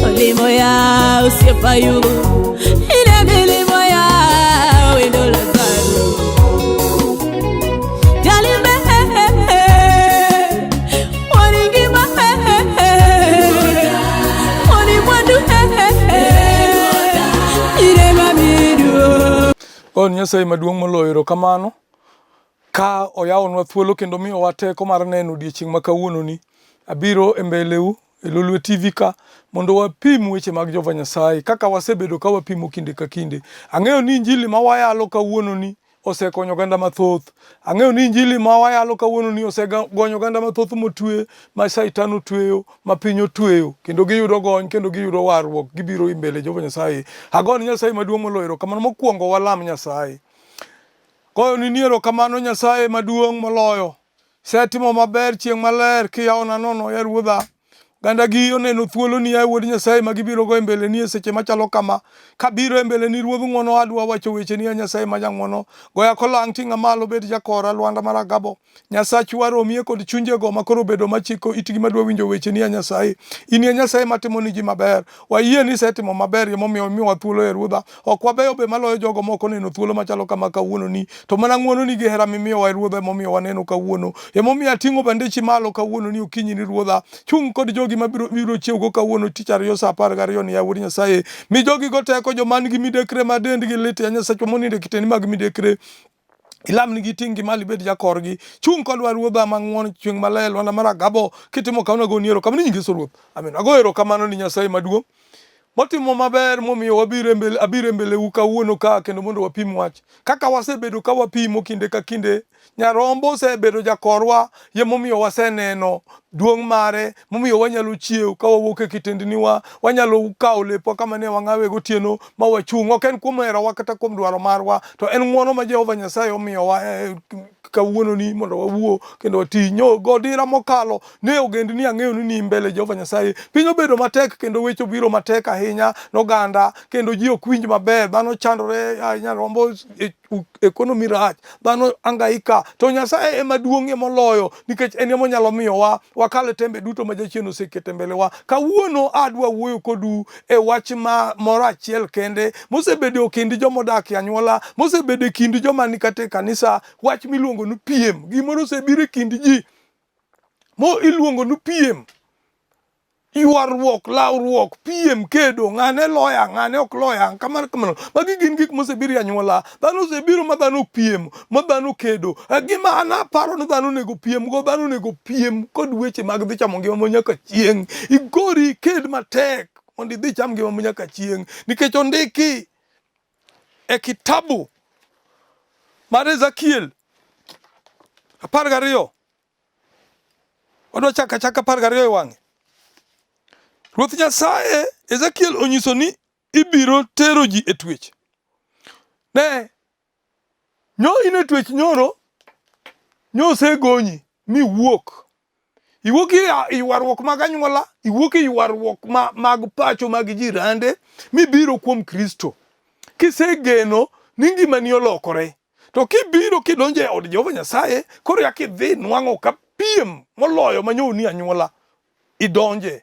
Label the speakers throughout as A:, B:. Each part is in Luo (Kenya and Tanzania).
A: olimo ya usiepayu ine milimo ya wendo Lazaro jalime waningima wanimwandu ine mamidu.
B: On Nyasaye maduong' moloyo erokamano ka oyawonwa thuolo kendo miyowa teko mar neno odiechieng' ma kawuononi. Abiro e mbeleu e Lolwe TV ka mondo wapim weche mag Jehova Nyasaye kaka wasebedo ka wapimo kinde ka kinde. Ang'eyo ni injili ma wayalo kawuononi osekonyo oganda mathoth. Ang'eyo ni injili ma wayalo kawuononi osegonyo oganda mathoth motwe, ma Satan otweyo, ma piny otweyo, kendo giyudo gony kendo giyudo warruok, gibiro imbele Jehova Nyasaye. Agone Nyasaye maduong' moloyo erokamano. Mokwongo walam Nyasaye. Goyo ni erokamano Nyasaye maduong' moloyo. Setimo maber chieng' maler kiyawona nono ya Ruodha. Gandagi oneno thuolo ni ya wuod Nyasaye ma gibiro go mbele ni e seche machalo kama. Kabiro mbele ni Ruodh ng'wono adwa wacho weche ni ya Nyasaye ma jang'wono. Goya kolang' ting'a malo bed jakora Lwanda maragabo. Nyasach waromie kod chunjego makoro bedo machiko itgi madwa winjo weche ni ya Nyasaye. In ya Nyasaye matimo ni ji maber. Wayie ni setimo maber emomiyo miwa thuolo ya Ruodha. Ok wabeyo be maloyo jogo moko neno thuolo machalo kama kawuono ni. To mana ng'wono ni gi hera mimiyo wa Ruodha emomiyo waneno kawuono. Emomiyo ating'o bandechi malo kawuono ni okinyi ni Ruodha. Chung kod jogi mabiro chiew go kawuono tich ariyo sa 12 ni ya wuod Nyasaye. Mi jogi go teko joman gi midekre ma dendgi lit ya Nyasaye moninde kiteni mag midekre. Ilam ni gitingi mali bed jakorgi. Chung kodwa Ruodha mang'won chieng' maler Lwanda maragabo kitimo kauna go niero kamano nyingiso Ruoth. Amen. Agoero kamano ni Nyasaye maduong'. Motimo maber momiyo wabiro abiro mbele u kawuono ka kendo mondo wapim wach. Kaka wasebedo ka wapimo kinde ka kinde. Nyarombo osebedo jakorwa yemomiyo waseneno duong' mare momiyo wanyalo chiew ka wawuok e kitendniwa, wanyalo kawo lepwa kama ne wang'awe gotieno ma wachung'. Ok en kuom herawa kata kuom dwaro marwa, to en ng'wono ma Jehova Nyasaye omiyowa kawuono ni mondo wawuo kendo wati. Godira mokalo ne ogendni ang'eyo ni mbele Jehova Nyasaye. Piny obedo matek kendo weche biro matek ahinya noganda kendo ji ok winj maber. Dhano chandore, Nyarombo ekonomi rach, dhano angaika, to Nyasaye ema duong'ie moloyo nikech en ema onyalo miyowa wakale tembe duto ma jachien osekete mbelewa. Kawuono adwa wuoyo kodu e wach moro achiel kende mosebedo e kind jomodak e anyuola, mosebedo e kind joma ni kata e kanisa, wach miluongo ni piem. Gimoro osebiro e kind ji mo iluongo ni piem. Ywarruok, lawruok, piem, kedo, ng'ane loya, ng'ane ok loya, kamano. Magi gin gik mosebiro e anyuola. Dhano osebiro ma dhano piem, ma dhano kedo. Gima an aparo ni dhano nego piem go, dhano nego piem kod weche mag dhi chamo ngima nyaka chieng'. Igori ked matek mondo idhi cham ngima nyaka chieng'. Nikech ondiki e kitabu mar Ezekiel 12. Odwa chaka 12 e wang'e. Ruoth Nyasaye Ezekiel onyiso ni ibiro tero ji e twech. Ne, ine twech nyoro, osegonyi mi wuok. Iwuok i ywarruok mag anyuola, iwuok i ywarruok mag pacho mag jirande, mi biro kuom Kristo. Kisegeno ni ngimani olokore. To kibiro kidonjo e od Jehova Nyasaye, koro ya kidhi nwang'o ka piem moloyo manyoni anyuola. Idonje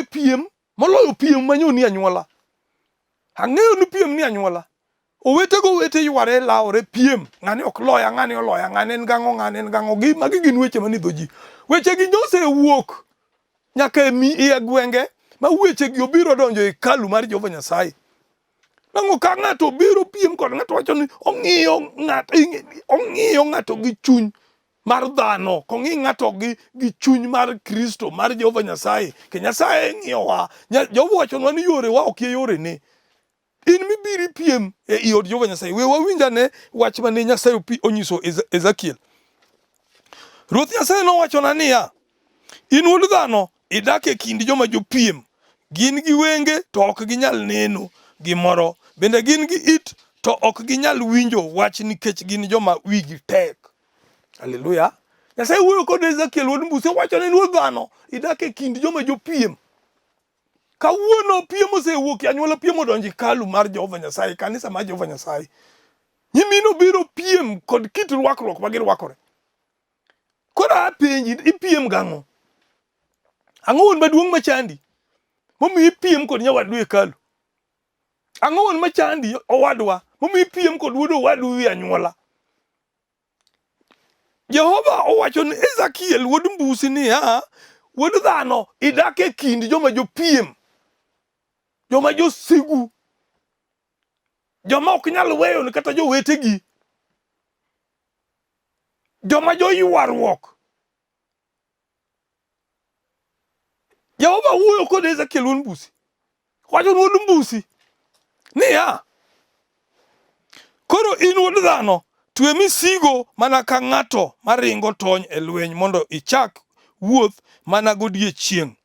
B: piem moloyo piem manyoni anyuola. Ang'eyo ni piem ni anyuola. Owete yware lawre piem. Ng'ane ok loya, ng'ane oloya, ng'ane en gang'o, ng'ane en gang'o. Magi gin weche manidho ji. Weche gi osewuok nyaka e gwenge ma weche gi obiro donjo e hekalu mar Jehova Nyasaye. Nang'o ka ng'ato obiro piem kod ng'ato wacho ni ong'iyo ng'ato gi chuny mar dhano, kong'i ng'ato gi chuny mar Kristo, mar Jehova Nyasaye. Ke Nyasaye ng'iyowa. Jehova wachonwa ni yorewa ok ye yorene. In mibiri piem e od Jehova Nyasaye. We wawinjane wach mane Nyasaye onyiso Ezekiel. Ruoth Nyasaye nowachona niya, in wuod dhano, idak e kind joma jopiem. Gin gi wenge to ok ginyal neno gimoro. Bende gin gi it to ok ginyal winjo wach nikech gin joma wigi tek. Haleluya. Nyasaye wuoyo kod Ezekiel wuod Mbuse wacho ni wuod dhano, idak e kind joma jopiem. Kawuono piem osewuok e anyuola, piem odonjo e hekalu mar Jehova Nyasaye, kanisa mar Jehova Nyasaye. Nyimino biro piem kod kit rwakruok ma girwakore. Koro apenji, ipiem gang'o? Ang'o maduong' machandi momi piem kod nyawadu hekalu? Ang'o machandi owadwa momi piem kod wuod owadu wi anyuola? Jehova owacho ni Ezekiel wuod mbusi ni wuod dhano, idak e kind joma jopiem, joma josigu, joma ok nyal weyo ni kata jowetegi, joma joywaruok. Jehova wuoyo kod Ezekiel wuod mbusi. Wacho ni wuod mbusi ni koro in wuod dhano, twe misigo mana ka ng'ato maringo tony e lweny mondo ichak wuoth mana godiechieng'.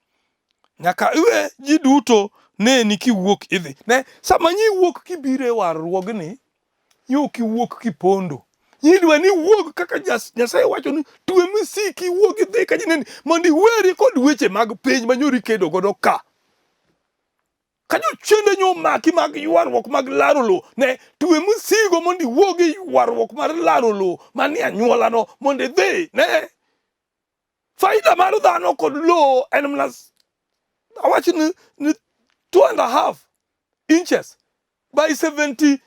B: Nyaka iwe ji duto neni kiwuok idhi. Ne sama nyi wuok kibire warruogni, yo kiwuok kipondo. Nyidwa ni wuok kaka Nyasaye wacho ni twe misiki wuok idhi ka jineni mondo iweri kod weche mag piny manyori kedo godo ka. Kanyo chende nyo maki mag ywarruok mag laro lo, ne twe misigo mondo iwuog e ywarruok mar laro lo mani anyuola no mondo idhi. Ne faida mar dhano kod lo en mana awacho ni 2.5 inches by 76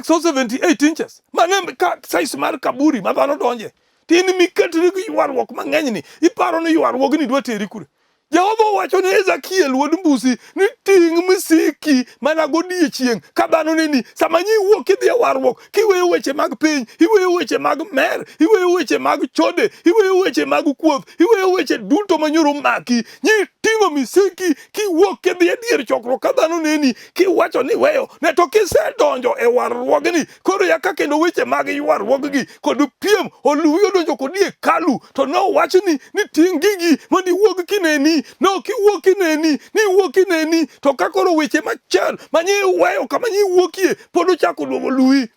B: or 78 inches. Mane ka size mar kaburi ma dhano donje. Tin miketri gi ywarruok mang'eny ni, iparo ni ywarruok ni dwa teri kure. Jehova wacho ni Ezekiel wuod mbusi ni ting' misiki mana godiechieng' ka dhano neni sama nyi wuok idhi e warruok, kiweyo weche mag piny, iweyo weche mag mer, iweyo weche mag chode, iweyo weche mag kuoth, iweyo weche duto manyoro maki, nyi ting'o misiki kiwuok idhi e dier chokruok ka dhano neni kiwacho ni weyo, ne to kisedonjo e warruogni koro yaka kendo weche mag ywarruoggi kod piem oluwi odonjo kod hekalu, to nowach ni ting' gigi mondo iwuog kineni. No kiwuok ineni, ni wuok ineni, to ka koro weche machal manyi weyo kama nyi wuokie pod ochako duogo luwi.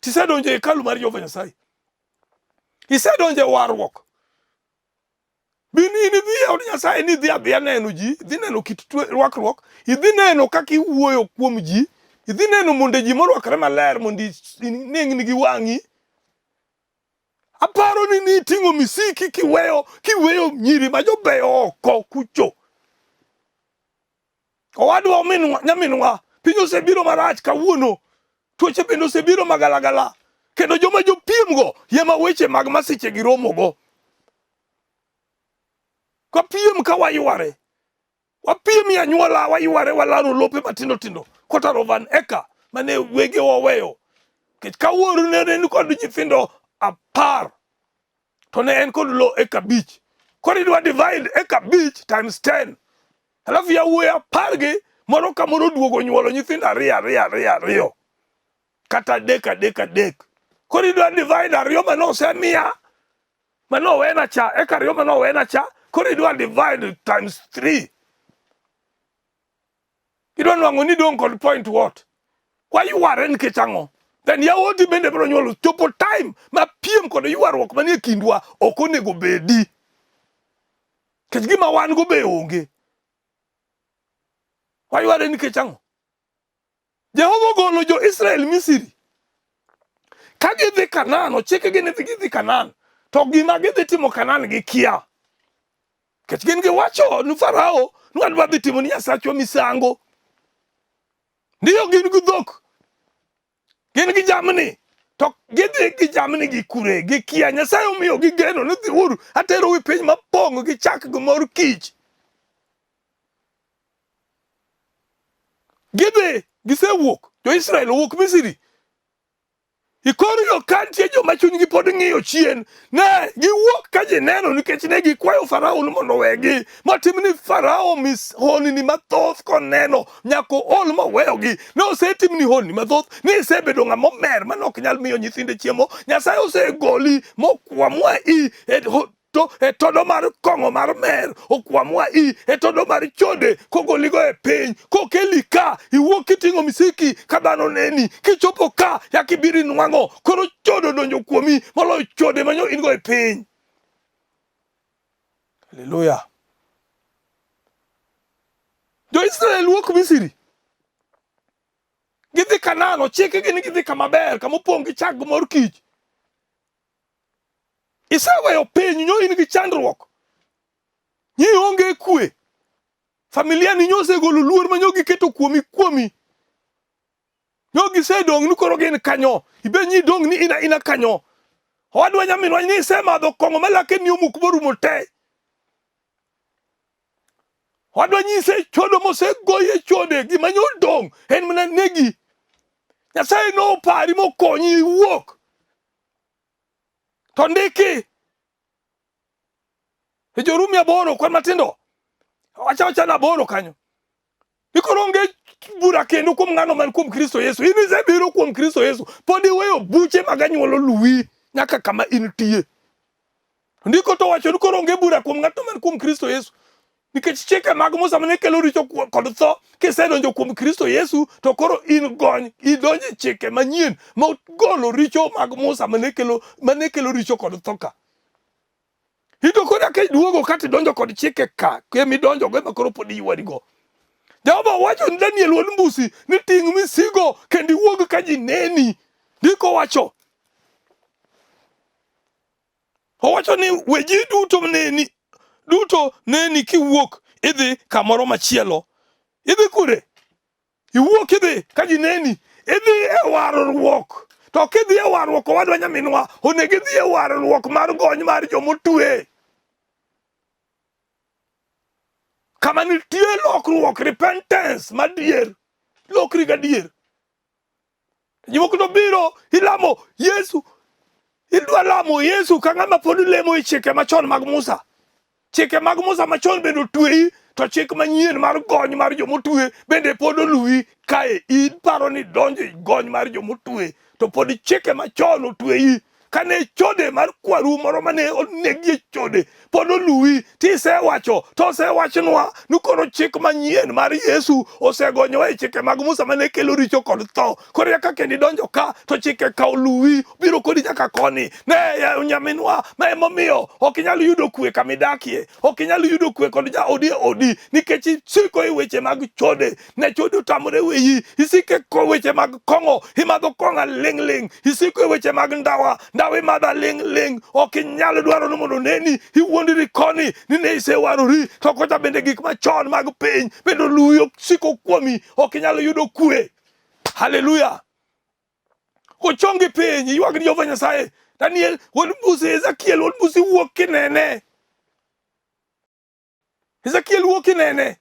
B: Tisedonjo e hekalu mar Jehova Nyasaye, isedonjo e warruok. Bini idhi e od Nyasaye ni idhi adhiya neno ji, idhi neno kit rwakruok, idhi neno kaka iwuoyo kuom ji, idhi neno monde ji morwakre maler mondo ineng'ni gi wang'i. Aparo ni ting'o misiki kiweyo nyiri ma jobeyo oko kucho. Owadwa nyaminwa, piny osebiro marach kawuono, tuoche bende osebiro magalagala, kendo joma jopiem go yema weche mag masiche gi romogo. Wapiem ka wayware, wapiem ya anyuola, wayware walaro lope matindo tindo kotaro van eka mane wege waweyo. Kech kawuono ne kod nyithindo 10, to ne en kod lo eka 5. Koro idwa divide eka 5 times 10. Halafu yawuoyi 10 gi moro ka moro duogo nyuolo nyithindo 2. Kata 3. Koro idwa divide 2 manosemiya manowena cha eka 2 manowena cha, koro idwa divide times 3. Idwa nwang'o ni dong kod point what? Wayware nikech ang'o? Then yawoti bende biro nyuolo chopo time ma piem kod ywarruok manie kindwa ok onego bedi. Kech gima wan go be onge. Wayware nikech ang'o? Jehova golo jo Israel Misri. Ka gidhi Kanaan, ochikegi ni gidhi Kanaan, to gima gidhi timo Kanaan gikia. Kech gin giwacho ni Farao ni adwa dhi timo ni Nyasachwa misango. Ndiyo gin gi dhok, gin gi jamni, to gidhi gi jamni gi kure, gi kia. Nyasaye omiyo gi geno ni dhi uru atero wi piny mapong' gi chak gi mor kich. Gidhi, gisewuok, jo Israel owuok Misri. Ikoro yo kantie joma chunygi pod ng'iyo chien. Ne giwuok ka ji neno nikech ne gikwayo Farao ni mondo wegi. Matim ni Farao honni mathoth koneno nyako ol moweyogi. Ne osetim ni honni mathoth, ni isebedo ng'ama omer manok nyal miyo nyithinde chiemo. Nyasaye osegoli mokwamwa e todo mar kong'o mar mer, okwamwa e todo mar chode kogoligo e piny. Kokeli ka iwuok kiting'o misiki ka dhano neni, kichopo ka yakibiri nwang'o koro chodo donjo kuomi moloyo chode manyo ingo e piny. Haleluya. Jo Israel wuok Misri, gidhi Kanaan, ochikegi ni gidhi kama ber, kama opong' gi chak gi mor kich. Isaweyo piny, nyo in gi chandruok. Familia ni nyose golo luor ma nyogi keto kuomi. Nyogi se dong ni koro gin kanyo. Ibenyi dong ni ina kanyo. Wadwa nyaminwa ni se madho kongo malake ni omuk borumo te. Wadwa ni se chodo mo se goye chode gima nyodong en mana negi. Nyasaye no pari mo konyi wuok. To ndiki. E Jorumi 8 kwan matindo. Wacha na 8 kanyo. Ikoronge bura kendo kuom ngano man kuom Kristo Yesu. Ini se biro kuom Kristo Yesu. Podi weyo buche maganyuolo luwi nyaka kama intie. Ndiko to wacho ni koronge bura kuom ng'ato man kuom Kristo Yesu. Nikech chike mag Musa mane kelo richo kod tho kisedonjo kuom Kristo Yesu to koro in gony idonje chike manyien ma golo richo mag Musa mane kelo richo kod tho ka. Ito koda ke duogo kati donjo kod chike ka kemi donjo go makoro podi yuari go. Jehova wacho ni Daniel wuod mbusi ni ting' misigo kendi wuog ka ji neni. Ndiko wacho. Owacho ni weji duto neni kiwuok idhi kamoro machielo. Idhi kure? Iwuok idhi ka ji neni. Idhi e warruok. To kidhi e warruok wadwa nyaminwa onego idhi e warruok mar gony mar jomotwe. Kama nitie lokruok repentance madier. Lokri gadier. Jimoko to biro ilamo Yesu. Idwa lamo Yesu ka ng'ama pod lemo e chike machon mag Musa. Chike mag Musa machon bende otweyi to chik manyien mar gony mar jomotwe bende pod oluwi kae iparo ni donjo gony mar jomotwe to pod chike machon otweyi kane chode mar kwaru moro mane onegi chode pod oluwi ti sewacho to sewachnwa nukoro chik manyien mar Yesu osegonyowa e chike mag Musa mane kelo richo kod tho koro yaka kendi donjo ka to chike ka oluwi biro kodi nyaka koni ne nyaminwa ma emomiyo ok inyal yudo kwe kamidakie ok inyal yudo kwe kod odi nikech isiko e weche mag chode ne chode otamore weyi isike ko weche mag kongo imadho konga ling isiko e weche mag ndawa imadha ling ok inyal dwaro ni mondo neni iwuondri koni ni ne isewarori to kocha bende gik machon mag piny bende oluwi siko kuomi ok inyal yudo kwe. Haleluya. Kochongi piny ywag ni Jehova Nyasaye. Daniel wuod mbusi Ezekiel wuod mbusi wuok kinene. Ezekiel wuok kinene.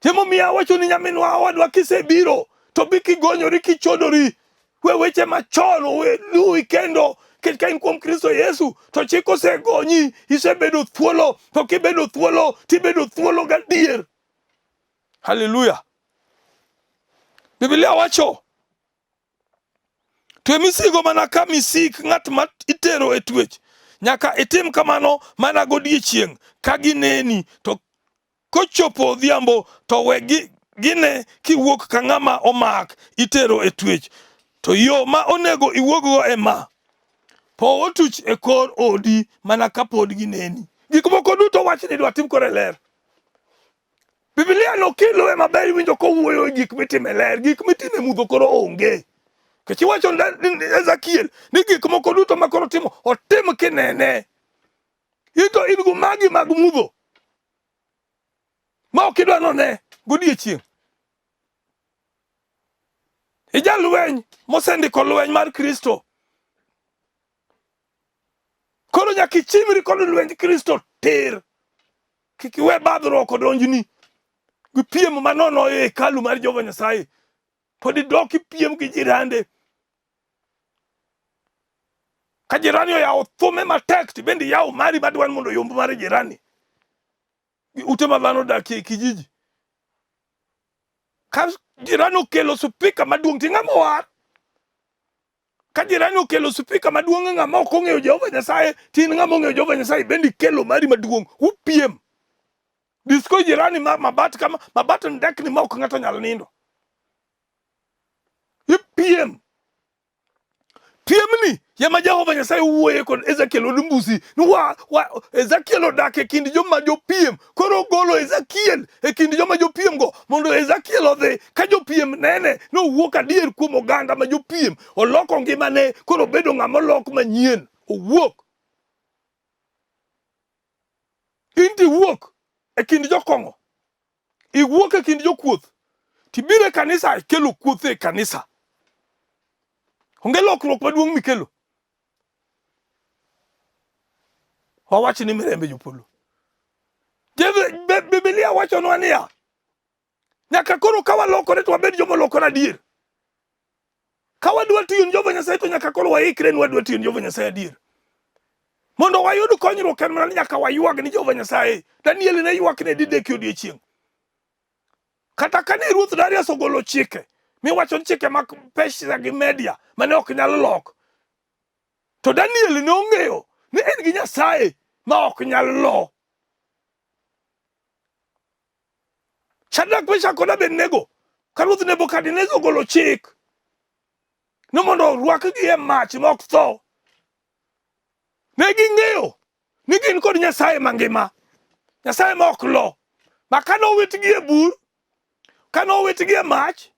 B: Temo miya wacho ni nyaminwa wadwa kisebiro to biki gonyori kichodori. We weche machon we luwi kendo ka in kuom Kristo Yesu to chik osegonyi isebedo thuolo to kibedo thuolo tibedo thuolo gadier. Haleluya. Biblia wacho to misigo mana ka misik ng'at ma itero e twech nyaka itim kamano mana godiechieng' ka gineni to kochopo odhiambo to we gine kiwuok ka ng'ama omak itero e twech. To yo ma onego iwuoggo ema po otuch e kor odi mana ka pod gineni. Gik moko duto wach ni dwa tim kore ler. Biblia no kilo ema ber winjo ko wuoyo gik mitime ler, gik mitime mudho koro onge. Kechi wacho ni Ezekiel ni gik moko duto ma koro timo otim kinene. Ito ingo magi mag mudho. Ma ok idwa none godiechieng'. Ijalweny mosendiko lweny mar Kristo. Koro nyaka ichimri kod lwenj Kristo tir. Kik iwe badhruok odonjni. Gipiem manono e hekalu mar Jehova Nyasaye. Pod idok ipiem gi jirande. Ka jirani oyawo thume matek to bende yawo mari madwan mondo yomb mar jirani. Ute ma dhano dakie kijiji. Ka jirani okelo supika maduong' ti ng'ama war. Ka jirani okelo supika maduong' ng'ama ok ong'eyo Jehova Nyasaye tin ng'ama ong'eyo Jehova Nyasaye bende kelo mari maduong' upiem. Disko jirani mabat kama mabat ndekni ma ok ng'ato nyal nindo. Ipiem. Piemni yama Jehova Nyasaye wuoye kod Ezekiel wuod mbusi ni Ezekiel odak e kind joma jopiem koro golo Ezekiel e kind joma jopiem go mondo Ezekiel odhi ka jopiem nene no wuok adier kuom oganda ma jopiem oloko ngimane koro bedo ng'ama olok manyien owuok. Inti wuok e kind jokongo, iwuok e kind jokuoth, tibire kanisa kelo kuoth e kanisa. Onge lokruok maduong' mikelo. Wawach ni mirembe jopolo. Biblia wachonwa niya, nyaka koro ka walokore to wabed joma olokore adier. Ka wadwa tiyo ni Jehova Nyasaye to nyaka koro waikre ni wadwa tiyo ni Jehova Nyasaye adier. Mondo wayud konyruok en mana nyaka wayuag ni Jehova Nyasaye. Daniel ne ywak ne didek odiechieng'. Kata kane Ruoth Darius ogolo chike, miwacho chike mag pesa gi media mane ok nyal lok, to Daniel ne ong'eyo ni en gi Nyasaye ma ok nyal lo. Shadrach, Meshach kod Abednego, ka Ruoth Nebukadneza ogolo chik ni mondo orwakgi e mach ma ok tho, ne ging'eyo ni gin kod Nyasaye mangima, Nyasaye ma ok lo. Ma kane owitgi e bur, kane owitgi e mach,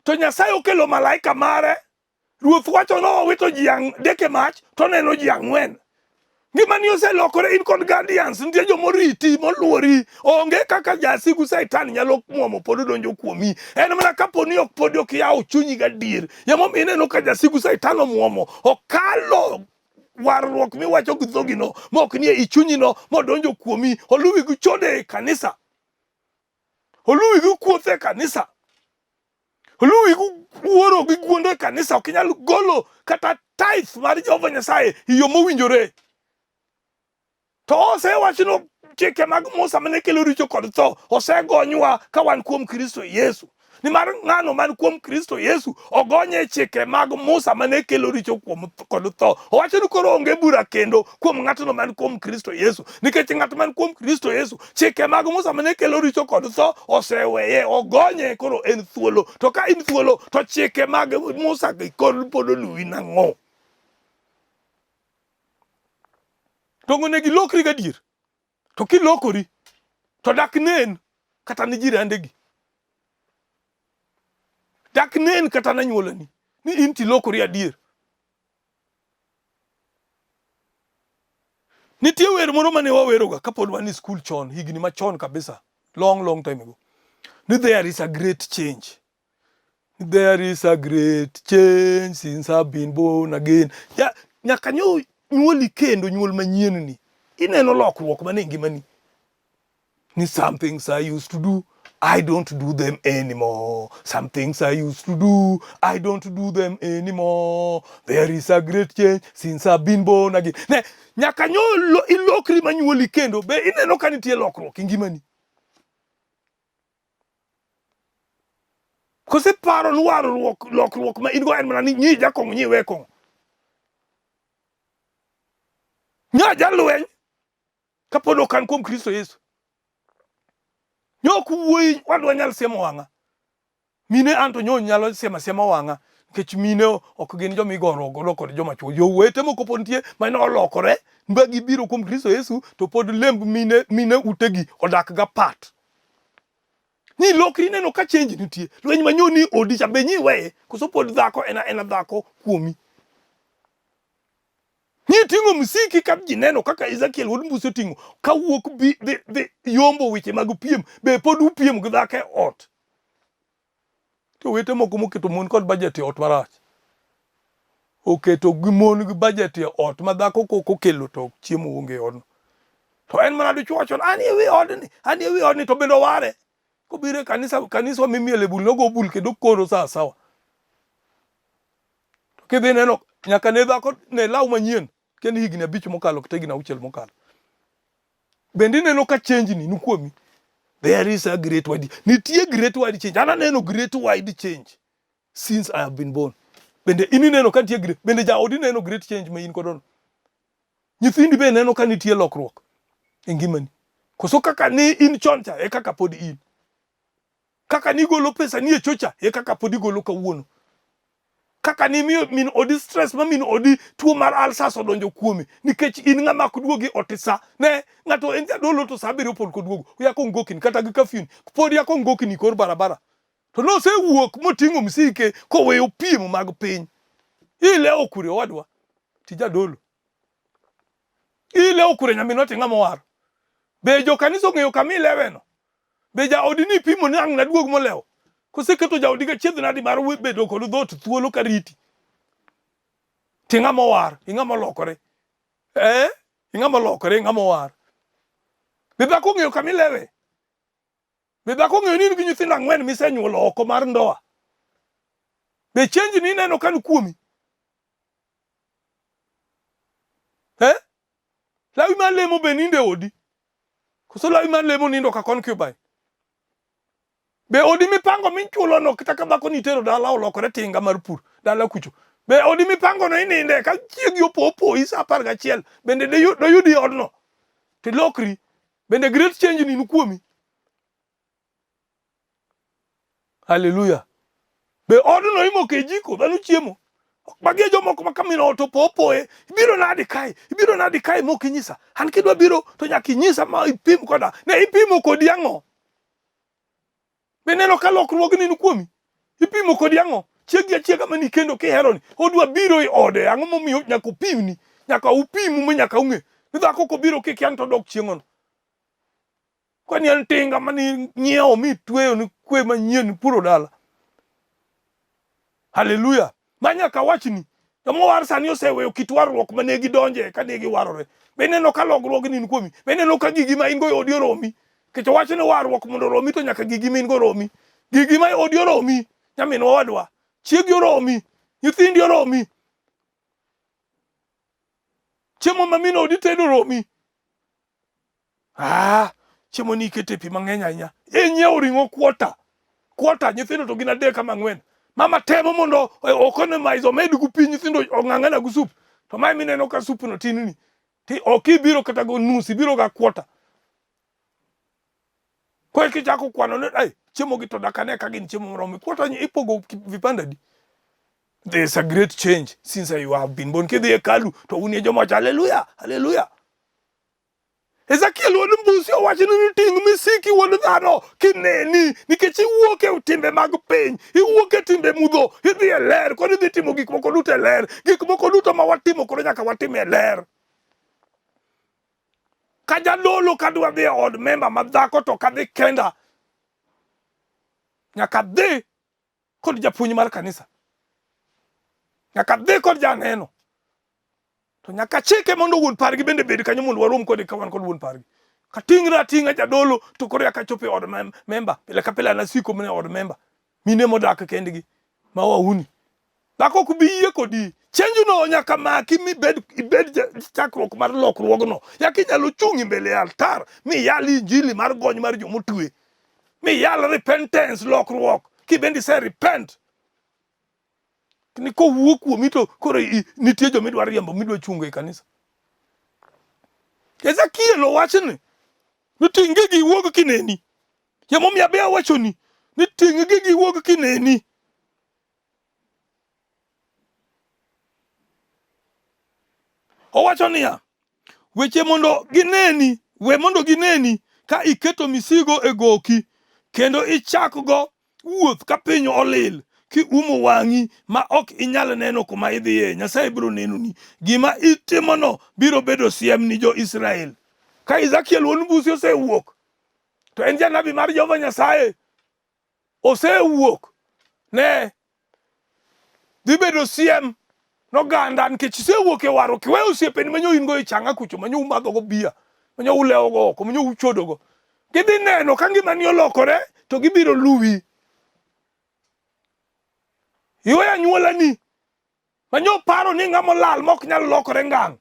B: to Nyasaye okelo malaika mare. Ruoth wacho no owito ji adek e mach, to neno ji 4. Ngimani oselokore, in kod guardians, nitie jomoriti moluori. Onge kaka jasigu Satan nyalo muomo pod donjo kuomi. En mana kaponi ok pod ok yawo chunyi gadier. Yamomiyo ineno ka jasigu Satan omuomo, okalo warruok miwacho gi dhogino, mok nie i chunyino modonjo kuomi. Oluwi gi chode e kanisa, oluwi gi kuothe e kanisa, oluwi gi wuoro gi guondo e kanisa. Ok inyal golo kata tithe mar Jehova Nyasaye e yo mowinjore. To osewachno chike mag Musa mane kelo richo kod tho osegonywa ka wan kuom Kristo Yesu. Nimar ng'ano man kuom Kristo Yesu ogonye chike mag Musa mane kelo richo kod tho. Owacho ni koro onge bura kendo kuom ng'atno man kuom Kristo Yesu, nikech ng'at man kuom Kristo Yesu chike mag Musa mane kelo richo kod tho oseweye, ogonye, koro en thuolo. To ka in thuolo to chike mag Musa gi kod pod oluwi nang'o? Dongo ne gilokri gadier. To kilokori to dak nen kata ni jirandegi, dak nen kata na nyuolani ni in tilokori adier. Nitie wer moro mane waweroga kapod wan e skul chon, higni machon kabisa, long time ago, ni there is a great change. There is a great change since I've been born again. Nyaka nyuoli kendo, nyuol manyien ni ineno lokruok mane ngimani. Ni some things I used to do, I don't do them anymore. Some things I used to do, I don't do them anymore. There is a great change since I've been born again. Ne, nyaka ilokri manyuoli kendo, be ineno ka nitie lokruok ngimani. Kose paro nuwaro lokruok ma ingo en mana ni nyi jakong nyi wekong. Nya jalweny kapod okan kuom Kristo Yesu. Nyok wuoyi wadwa nyal siemo wang'a. Mine anto nyalo siema wang'a. Nikech mine ok gin joma igoro golo kod joma chuo. Jowete moko pod nitie mane olokore mba gibiro kuom Kristo Yesu to pod lemb mine utegi odak ga pat. Ni lokri neno ka change nitie. Lweny manyoni odicha be nyi weye. Koso pod dhako ena dhako kuomi. Ni tingo musiki kap jineno kaka Ezekiel wuod Mbuso tingo ka wuok bi yombo weche mag piem be pod upiem gi dhake ot. To wete moko moketo mon kod budget e ot marach. Oketo gimon gi budget e ot ma dhako koko kelo to chiemo onge odno. To en mana dichuo wacho ani ewi odni to bendo ware. Kobire kanisa mimiele bul nogo bul kendo koro sawa. To kidhi neno nyaka ne dhako ne law manyien ken higni 5 mokalo kata higni 6 mokalo. Bende neno ka change ni nukuomi. There is a great wide. Nitie great wide change. Ana neno great wide change since I have been born. Bende ini neno ka nitie great. Bende jaodi neno great change ma in kodono. Nyithindi be neno ka nitie lokruok e ngimani. Koso kaka ni in choncha e kaka pod in. Kaka ni golo pesa ni e chocha e kaka pod igolo kawuono. Kaka ni min odi stress ma min odi tuo mar alsas odonjo kuomi nikech in ng'ama kuduogi otisa ne ng'ato en jadolo to sabiro pod koduogo yako ngokin kata gi kafin pod yako ngokini kor barabara to no se wuok motingo msike koweyo piem mag piny ile okure wadwa ti jadolo ile okure nyaminoti ng'ama war Be jo kanisa ng'eyo kamilewe no. Be ja odini pimo ni ang' na duog molew. Koseketo ja odiga chiedh nadi mar bedo kod dhot thuolo kariti. Tinga mowar, inga molokore. Inga molokore, inga mowar. Be dhako ng'eyo kamilewe. Be dhako ng'eyo ni in gi nyithindo 4 misenyuolo oko mar ndoa. Be change ni neno kan kuomi. Lawi man lemo be ninde odi. Koso lawi man lemo nindo ka concubine. Be odi mipango minchulo no kita ka dhako ni tero dala olokore tinga mar pur dala kucho. Be odi mipango no ininde ka chiegi opopo isa 11 bende do yudi odno. Ti lokri bende great change ni nukuomi. Hallelujah. Be odno imo ke jiko dhanu chiemo. Bagie jomoko makamino to popoe ibiro nadi kai mokinyisa. Han kidwa biro to nyaka inyisa ma ipim koda. Ne ipimo kodi ang'o? Be neno ka lokruogni ni kuomi. Ipimo kodi ang'o? Chiega mani kendo kiheroni. Odwa biro i ode ang'o momiyo nyaka upimni. Nyaka upimu nyaka ung'e. Ni dhako ko biro kikian to dok chieng'ono. Kwani en tinga mani nyiewo mitweyo ni kwe manyien puro dala. Hallelujah. Manya ka wachni mowar sani oseweyo kit warruok mane gidonje ka ne giwarore. Be neno ka logruogni ni kuomi. Be neno ka gigi ma ingo odi oromi. Kech wachne warruok mondo romi to nyaka gigi ma ingo romi. Gigi ma odi oromi. Nyamin wadwa. Chiegi oromi. Nyithindi oromi. Chiemo mamino odi tedo romi. Chiemo ni ikete pi mang'eny ahinya. Nyiewo ring'o kwota nyithindo to gin 3 kama 4. Mama temo mondo economize omed gu pi nyithindo ong'ang'ana gu sup. To mai mineno ka sup no tinni. Ti okibiro kata go nusi biro ga kwota. Kwa kichako kwano ne chiemo gi to dakane ka gin chiemo moromi. Kwota ni ipogo vipanda di. There's a great change since you have been born. Kidhi hekalu to unie joma hallelujah, hallelujah. Ezekiel wuod mbusi owacho ni ting' misiki wuod dhano kineni nikech iwuok e timbe mag piny, iwuok e timbe mudho, idhi e ler, kod idhi timo gik moko duto e ler. Gik moko duto ma watimo koro nyaka watim e ler. Ka jadolo kadwa dhi e od memba ma dhako to kadhi kenda. Nyaka dhi kod japuonj mar kanisa. Nyaka dhi kod janeno. To nyaka chike mondo wuon pargi bende bed kanyo mondo warom kode ka wan kod wuon pargi. Ka tinga jadolo to koro yaka chope od memba. Pile ka pile nasiko mne od memba. Mine modak kendgi ma wauni. Dhako kubi yie kodi. Change no nyaka maki mi ibed chakruok mar lokruogno. Yaka inyalo chungi mbele ya altar mi yali injili mar gony mar jomotwe. Mi yal repentance lokruok. Ki bendi se repent. Ni ko wuok kuomi to koro nitie jo midwa riembo midwa chungo e kanisa. Ezekiel owachni ni ting' gi wuog kineni. Yamomiyo be awachoni ni ting' gi wuog kineni. Owacho niya, weche mondo gineni ka iketo misigo e goki kendo ichakgo wuoth ka piny olil. Ki umo wang'i ma ok inyal neno kuma idhiye. Nyasaye biro nenoni. Gima itimono biro bedo siem ni jo Israel. Ka Ezekiel wuod mbusi osewuok to en janabi mar Jehova Nyasaye osewuok ne dhi bedo siem noganda nikech isewuok e waro kiweyo osiepeni manyo ingo e changa kucho manyo umadhogo bia manyo ulewogo oko manyo uchodogo. Gidhi neno ka ngimani olokore to gibiro luwi. Iwe anyuolani manyo paro ni ng'ama lal mok nyal lokore ngang'.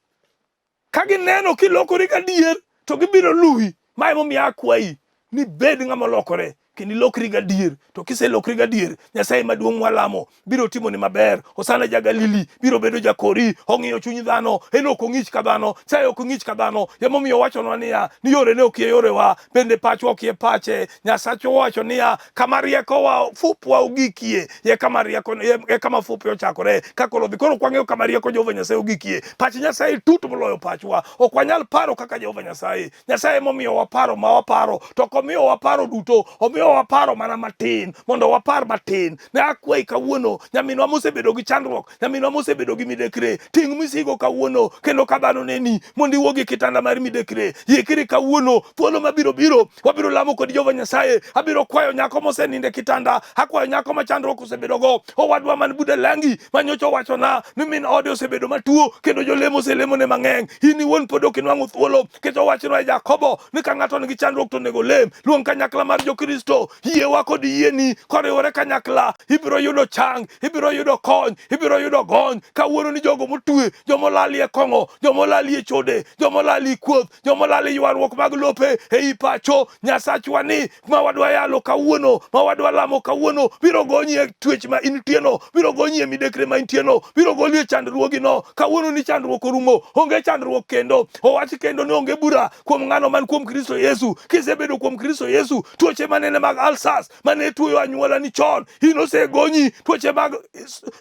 B: Ka gineno kilokori gadier to gibiro luwi. Mae momiyo akwayi ni bed ng'ama lokore kendo ilokri gadier. To kiselokri gadier, Nyasaye maduong' mwalamo biro timoni maber. Hosana ja-Galili biro bedo jakori. Ong'iyo chuny dhano, en ok ong'ich ka dhano, Nyasaye ok ong'ich ka dhano. Emomiyo wachonwa niya ni yorene ok ye yorewa, bende pachwa ok ye pache. Nyasachwa wacho niya kama riekowa fupwa ogikie, ye kama fupwa ochakore. Ka koro dhi koro kwang'eyo kama rieko Jehova Nyasaye ogikie. Pach Nyasaye tut moloyo pachwa. Ok wanyal paro kaka Jehova Nyasaye. Nyasaye emomiyo waparo ma waparo. To komiyo waparo duto, omiyo miyo waparo mana matin, mondo wapar matin. Ne akwai kawuono, nyaminwa mosebedo gi chandruok, nyaminwa mosebedo gi midekre, ting' misigo kawuono, kendo kadhano neni, mondo iwuogi kitanda mar midekre. Yikiri kawuono, thuolo mabiro biro, wabiro lamo kod Jehova Nyasaye. Abiro kwayo nyako moseninde kitanda, akwayo nyako ma chandruok osebedo go, owadwa man Budalangi, manyocho wachona ni min ode osebedo matuo, kendo jolemo oselemo ne mang'eny. In iwuon pod ok inwang'o thuolo, keto wachno e Jakobo ni ka ng'ato nigi chandruok to nego lem. Luong kanyakla mar jokristo, yiewa kod yieni koriwore kanyakla, ibiro yudo chang, ibiro yudo kony, ibiro yudo gony. Kawuono ni jogo motwe, jomolali e kong'o, jomolali e chode, jomolali e kuoth, jomolali ywaruok mag lope ei pacho, Nyasachwa ni ma wadwa yalo kawuono, ma wadwa lamo kawuono, biro gonyi e twech ma intieno, biro gonyi e midekre ma intieno, biro goli e chandruogino. Kawuono ni chandruok orumo, onge chandruok kendo. Owach kendo ni onge bura kuom ng'ano man kuom Kristo Yesu. Kisebedo kuom Kristo Yesu, tuoche manene mag ulcers, mane tuoyo anyuola ni chon, in osegonyi. Tuoche mag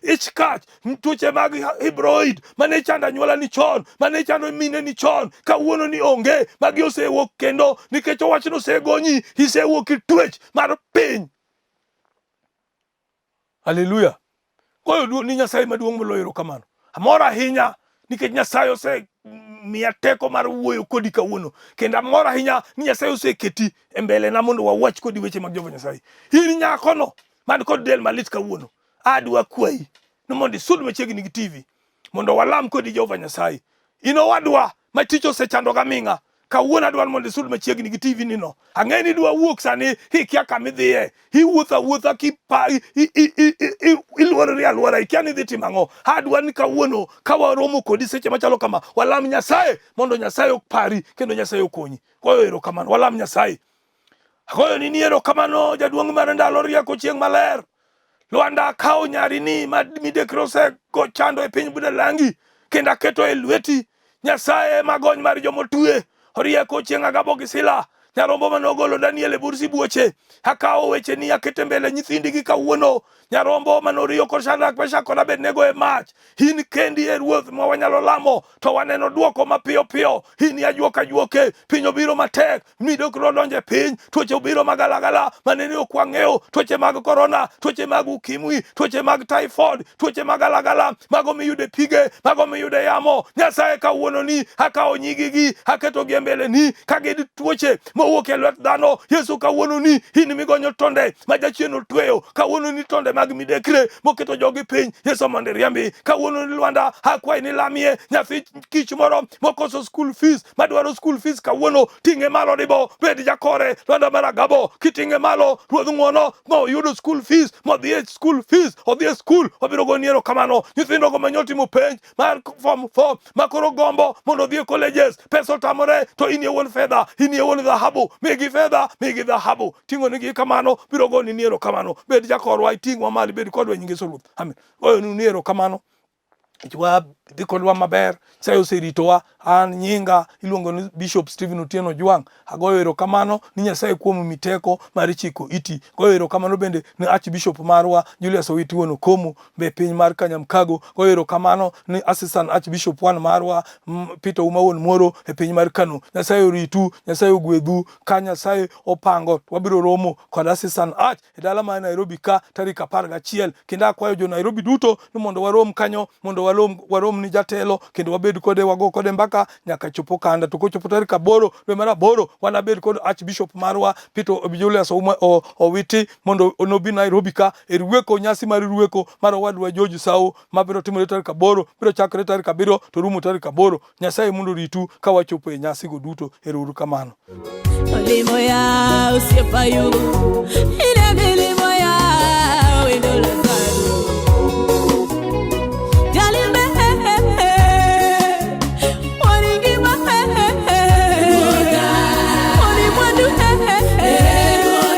B: ichkach, tuoche mag hemorrhoid, mane chando anyuola ni chon, mane chando mine ni chon, kawuono ni onge. Magi osewuok kendo, nikech owachno osegonyi, isewuok i twech mar piny. Haleluya. Koyo duong' ni Nyasaye maduong' moloyo erokamano. Amor ahinya nikech Nyasaye miya teko mar wuoyo kodi kawuono, kendo amor ahinya ni Nyasaye oseketi e mbele na mondo wawach kodi weche mag Jehova Nyasaye. In nyakono man kod del malit kawuono, adwa kwayi ni mondo isud machiegni gi TV mondo walam kodi Jehova Nyasaye. In owadwa ma tich osechando gaming'a, kawuono adwaro mondo isud machiegni gi TV nino. Ang'e ni dwa wuok sani hikia kama idhiye, iwuotho awuotha iluorori aluora, ikia ni idhi timo ang'o. Adwa ni kawuono ka waromo kodi seche machalo kama, walam Nyasaye mondo Nyasaye opari kendo Nyasaye okonyi. Goyo erokamano, walam Nyasaye. Agoyo ni erokamano jaduong' mar ndalo rieko chieng' maler. Lwanda akawo nyari ni midekre osego chando e piny Budalangi, kendo aketo e lweti. Nyasaye magony mar jomotwe, orieko chieng' Agabo gi Sila, nyarombo manogolo Daniel e bur sibuoche. Akawo weche ni akete mbele nyithindigi kawuono, nyarombo manorio kod Shadrach, Meshach kod Abednego e mach. In kendi e Ruoth ma wanyalo lamo, to waneno duoko mapiyo piyo. In ajuok ajuoke, piny obiro matek, midekre odonje piny, tuoche obiro magalagala, manene ok wang'eyo, tuoche mag korona, tuoche mag ukimwi, tuoche mag typhoid, tuoche magalagala, mago miyude pige, mago miyude yamo. Nyasaye kawuono ni akawo nyigigi, aketo gi mbele ni, kagedi tuoche mowuok e lwet dhano. Yesu kawuono ni in migonyo tonde ma jachien otweyo, kawuono ni tonde mag midekre moketo jogi piny, Yesu mondo riembi. Kawuono ni Lwanda akwayi ni lamie nyathi kich moro mokoso school fees, madwaro school fees kawuono, ting'e malo dibo bed jakore. Lwanda mar Agabo, kiting'e malo, Ruodh ng'uono mo yudo school fees, modhi e school fees, odhi e school, obiro goni erokamano. Nyithindo go manyol timo penj mar form 4 makoro gombo mondo odhi e colleges, pesa otamore, to in wuon fedha, in wuon dhahabu, migi fedha, migi dhahabu, ting'o nigi kamano, biro goni ni erokamano. Bed jakorwa, iting'wa malo, bed kodwa nyinge Ruoth. Amen. Goyo ni erokamano. Ichwa dhi kodwa maber, Nyasaye oseritowa. An nyinga iluongo ni Bishop Stephen Otieno Juang'. Agoyo erokamano ni Nyasaye kuom miteko mar chiko iti. Goyo erokamano bende ni Archbishop marwa Julius Owiti Wuon Okomo be piny mar Kanyamkago. Goyo erokamano ni Assistant Archbishop wan marwa Peter Uma Wuon Moro e piny mar Kano. Nyasaye oritu, Nyasaye ogwedhu. Ka Nyasaye opango, wabiro romo kod Assistant Arch e dala mar Nairobi ka tarik 11. Kendo akwayo jo Nairobi duto ni mondo warom kanyo, mondo warom ni jatelo, kendo wabed kode, wago kode mbaka nyaka chopo kanda. To kochopo tarik 8 dwe mar 8, wanabed kod Archbishop marwa Peter Julius Owiti mondo onobi Nairobi ka e rweko, nyasi mar rweko mar owadwa George Sao mabiro timore tarik 8, biro chakre tarik 7 to rumo tarik 8. Nyasaye mondo ritu ka wachopo e nyasi go duto. Erouru kamano.
A: Olimo ya usiepayu,